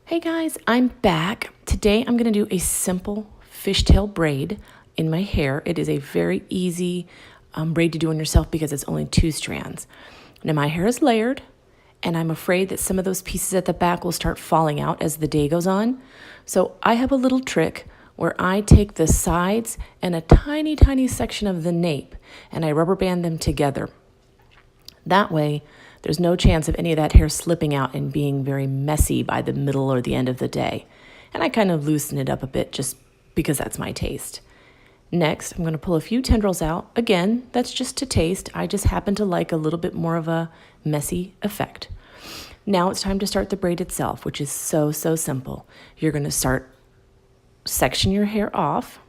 Hey guys, I'm back. Today I'm going to do a simple fishtail braid in my hair. It is a very easy braid to do on yourself because it's only 2 strands. Now my hair is layered and I'm afraid that some of those pieces at the back will start falling out as the day goes on. So I have a little trick where I take the sides and a tiny section of the nape and I rubber band them together. That way, there's no chance of any of that hair slipping out and being very messy by the middle or the end of the day. And I kind of loosen it up a bit just because that's my taste. Next, I'm going to pull a few tendrils out. Again, that's just to taste. I just happen to like a little bit more of a messy effect. Now it's time to start the braid itself, which is so simple. You're going to section your hair off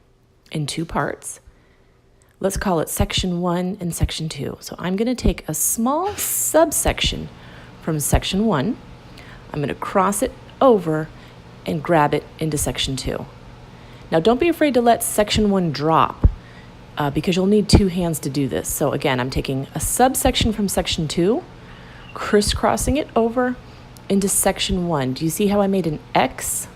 in 2 parts. Let's call it section 1 and section 2. So I'm going to take a small subsection from section 1. I'm going to cross it over and grab it into section 2. Now don't be afraid to let section 1 drop because you'll need 2 hands to do this. So again, I'm taking a subsection from section 2, crisscrossing it over into section 1. Do you see how I made an X?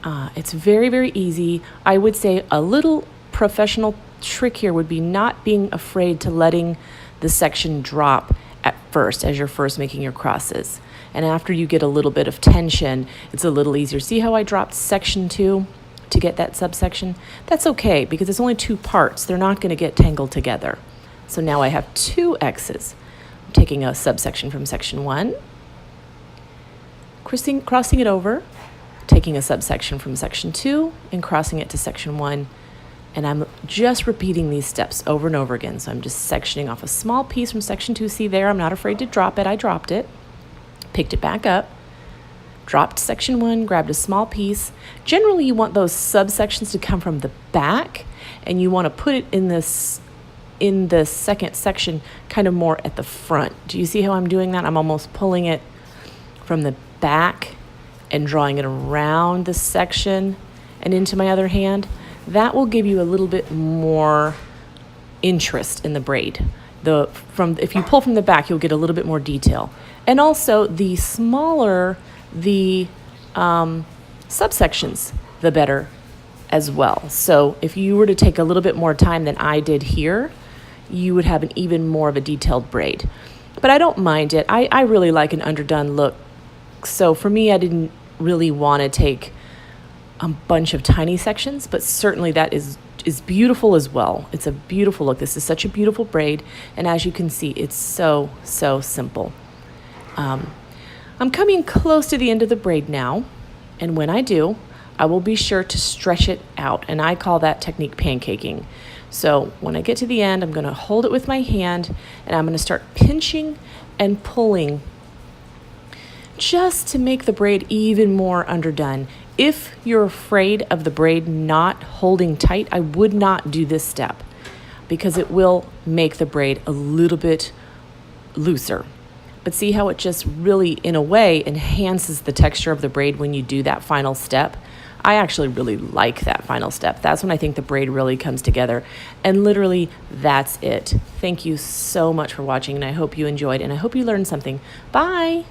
It's very easy. I would say a little professional trick here would be not being afraid to letting the section drop at first as you're first making your crosses. And after you get a little bit of tension, it's a little easier. See how I dropped section 2 to get that subsection? That's okay because it's only 2 parts. They're not going to get tangled together. So now I have 2 X's. I'm taking a subsection from section 1, crossing it over, taking a subsection from section 2 and crossing it to section 1. And I'm just repeating these steps over and over again. So I'm just sectioning off a small piece from section 2. See there, I'm not afraid to drop it. I dropped it, picked it back up, dropped section 1, grabbed a small piece. Generally, you want those subsections to come from the back, and you want to put it in the second section kind of more at the front. Do you see how I'm doing that? I'm almost pulling it from the back and drawing it around the section and into my other hand. That will give you a little bit more interest in the braid. If you pull from the back, you'll get a little bit more detail. And also, the smaller the subsections, the better as well. So if you were to take a little bit more time than I did here, you would have an even more of a detailed braid. But I don't mind it. I really like an underdone look. So for me, I didn't really want to take a bunch of tiny sections, but certainly that is beautiful as well. It's a beautiful look. This is such a beautiful braid, and as you can see, it's so simple. I'm coming close to the end of the braid now, and when I do, I will be sure to stretch it out, and I call that technique pancaking. So when I get to the end, I'm going to hold it with my hand, and I'm going to start pinching and pulling just to make the braid even more underdone. If you're afraid of the braid not holding tight, I would not do this step because it will make the braid a little bit looser. But see how it just really, in a way, enhances the texture of the braid when you do that final step? I actually really like that final step. That's when I think the braid really comes together. And literally, that's it. Thank you so much for watching, and I hope you enjoyed, and I hope you learned something. Bye!